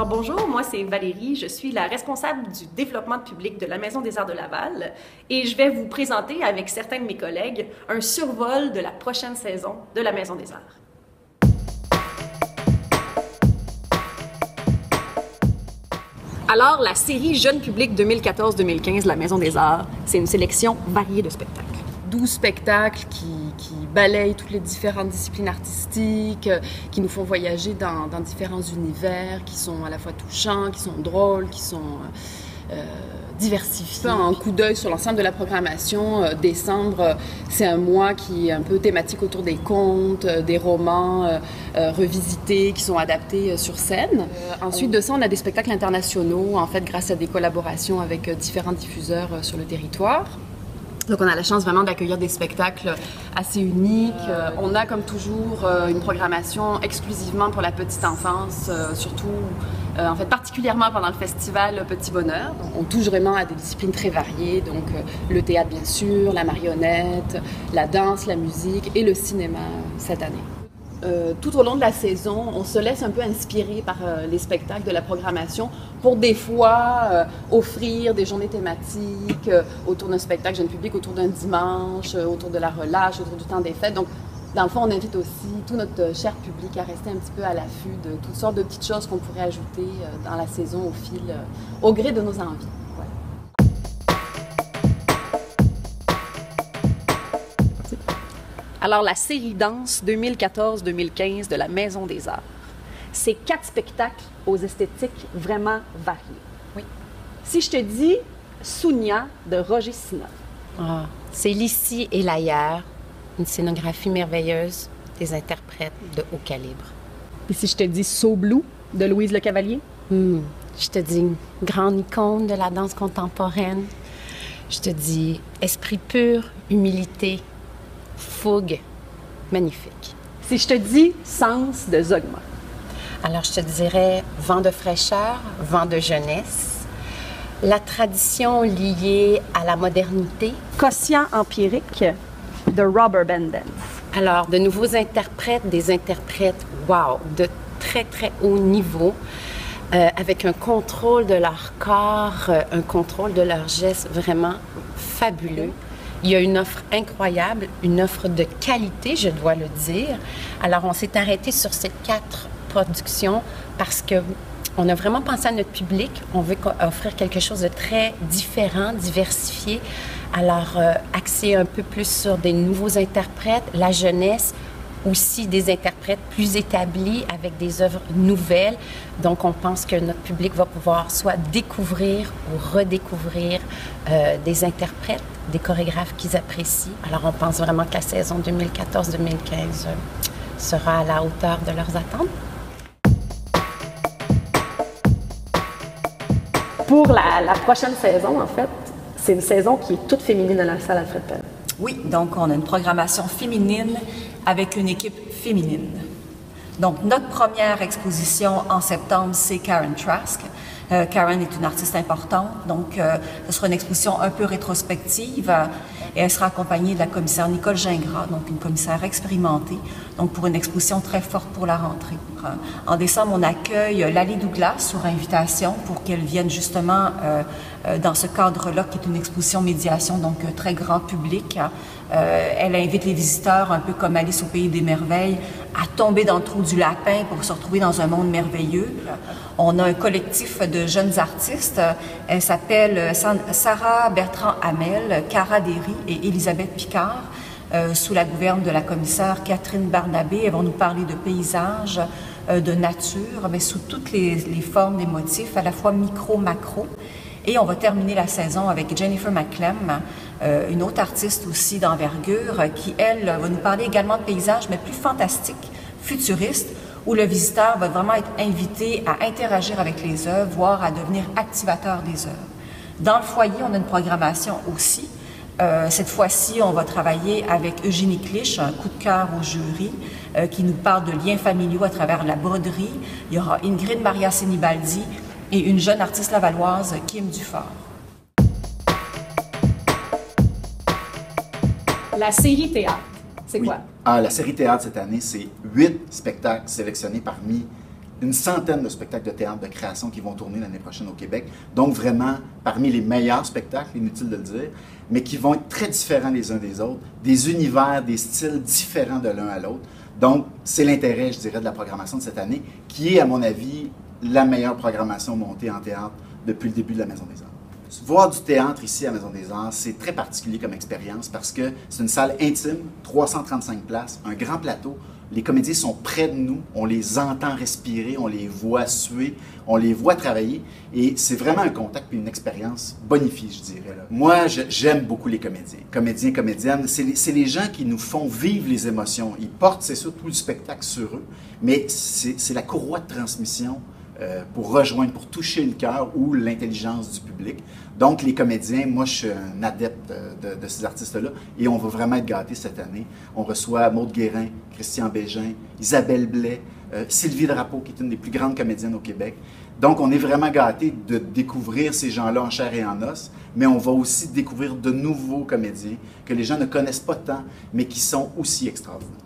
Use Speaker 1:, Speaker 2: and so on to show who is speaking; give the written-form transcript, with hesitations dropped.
Speaker 1: Alors bonjour, moi c'est Valérie, je suis la responsable du développement de public de la Maison des Arts de Laval et je vais vous présenter avec certains de mes collègues un survol de la prochaine saison de la Maison des Arts. Alors, la série Jeune public 2014-2015 de la Maison des Arts, c'est une sélection variée de spectacles.
Speaker 2: 12 spectacles qui balayent toutes les différentes disciplines artistiques, qui nous font voyager dans différents univers, qui sont à la fois touchants, qui sont drôles, qui sont diversifiés. Un coup d'œil sur l'ensemble de la programmation. Décembre, c'est un mois qui est un peu thématique autour des contes, des romans revisités qui sont adaptés sur scène. Ensuite de ça, on a des spectacles internationaux, en fait, grâce à des collaborations avec différents diffuseurs sur le territoire. Donc, on a la chance vraiment d'accueillir des spectacles assez uniques. On a, comme toujours, une programmation exclusivement pour la petite enfance, surtout, en fait, particulièrement pendant le festival Petit Bonheur. On touche vraiment à des disciplines très variées, donc le théâtre, bien sûr, la marionnette, la danse, la musique et le cinéma cette année. Tout au long de la saison, on se laisse un peu inspirer par les spectacles de la programmation pour des fois offrir des journées thématiques autour d'un spectacle jeune public, autour d'un dimanche, autour de la relâche, autour du temps des fêtes. Donc, dans le fond, on invite aussi tout notre cher public à rester un petit peu à l'affût de toutes sortes de petites choses qu'on pourrait ajouter dans la saison au gré de nos envies.
Speaker 1: Alors, la série Danse 2014-2015 de la Maison des Arts, c'est 4 spectacles aux esthétiques vraiment variées.
Speaker 3: Oui.
Speaker 1: Si je te dis Sounia de Roger Sinoff.
Speaker 3: Ah, c'est l'ici et l'ailleurs, une scénographie merveilleuse, des interprètes de haut calibre.
Speaker 1: Et si je te dis So Blue de Louise Le Cavalier?
Speaker 3: Je te dis une grande icône de la danse contemporaine. Je te dis esprit pur, humilité, fougue, magnifique.
Speaker 1: Si je te dis Sens de Zogma.
Speaker 3: Alors, je te dirais vent de fraîcheur, vent de jeunesse, la tradition liée à la modernité.
Speaker 1: Quotient empirique de Robert Bendens.
Speaker 3: Alors, de nouveaux interprètes, des interprètes, wow, de très, très haut niveau, avec un contrôle de leur corps, un contrôle de leurs gestes vraiment fabuleux. Il y a une offre incroyable, une offre de qualité, je dois le dire. Alors, on s'est arrêté sur ces 4 productions parce qu'on a vraiment pensé à notre public. On veut offrir quelque chose de très différent, diversifié. Alors, axé un peu plus sur des nouveaux interprètes, la jeunesse, aussi des interprètes plus établis avec des œuvres nouvelles. Donc, on pense que notre public va pouvoir soit découvrir ou redécouvrir des interprètes, des chorégraphes qu'ils apprécient. Alors, on pense vraiment que la saison 2014-2015 sera à la hauteur de leurs attentes.
Speaker 1: Pour la prochaine saison, en fait, c'est une saison qui est toute féminine à la salle Alfred Penn.
Speaker 4: Oui, donc on a une programmation féminine avec une équipe féminine. Donc, notre première exposition en septembre, c'est Karen Trask. Karen est une artiste importante, donc ce sera une exposition un peu rétrospective et elle sera accompagnée de la commissaire Nicole Gingras, donc une commissaire expérimentée, donc pour une exposition très forte pour la rentrée. En décembre, on accueille Lali Douglas sur invitation pour qu'elle vienne justement dans ce cadre-là, qui est une exposition médiation, donc très grand public. Elle invite les visiteurs, un peu comme Alice au Pays des Merveilles, à tomber dans le trou du lapin pour se retrouver dans un monde merveilleux. On a un collectif de jeunes artistes. Elles s'appellent Sarah Bertrand-Hamel, Cara Derry et Elisabeth Picard, sous la gouverne de la commissaire Catherine Barnabé. Elles vont nous parler de paysages, de nature, mais sous toutes les formes des motifs, à la fois micro-macro. Et on va terminer la saison avec Jennifer McClem, une autre artiste aussi d'envergure, qui, elle, va nous parler également de paysages, mais plus fantastiques, futuristes, où le visiteur va vraiment être invité à interagir avec les œuvres, voire à devenir activateur des œuvres. Dans le foyer, on a une programmation aussi. Cette fois-ci, on va travailler avec Eugénie Clich, un coup de cœur au jury, qui nous parle de liens familiaux à travers la broderie. Il y aura Ingrid Maria Sinibaldi et une jeune artiste lavalloise, Kim Dufort.
Speaker 1: La série théâtre, c'est quoi?
Speaker 5: La série théâtre cette année, c'est 8 spectacles sélectionnés parmi une centaine de spectacles de théâtre de création qui vont tourner l'année prochaine au Québec. Donc vraiment parmi les meilleurs spectacles, inutile de le dire, mais qui vont être très différents les uns des autres, des univers, des styles différents de l'un à l'autre. Donc c'est l'intérêt, je dirais, de la programmation de cette année, qui est, à mon avis, la meilleure programmation montée en théâtre depuis le début de la Maison des Arts. Voir du théâtre ici à la Maison des Arts, c'est très particulier comme expérience parce que c'est une salle intime, 335 places, un grand plateau. Les comédiens sont près de nous, on les entend respirer, on les voit suer, on les voit travailler et c'est vraiment un contact et une expérience bonifiée, je dirais. Là. Moi, j'aime beaucoup les comédiens, comédiennes. C'est les gens qui nous font vivre les émotions. Ils portent, c'est sûr, tout le spectacle sur eux, mais c'est la courroie de transmission pour rejoindre, pour toucher le cœur ou l'intelligence du public. Donc, les comédiens, moi, je suis un adepte de ces artistes-là et on va vraiment être gâtés cette année. On reçoit Maude Guérin, Christian Bégin, Isabelle Blais, Sylvie Drapeau, qui est une des plus grandes comédiennes au Québec. Donc, on est vraiment gâtés de découvrir ces gens-là en chair et en os, mais on va aussi découvrir de nouveaux comédiens que les gens ne connaissent pas tant, mais qui sont aussi extraordinaires.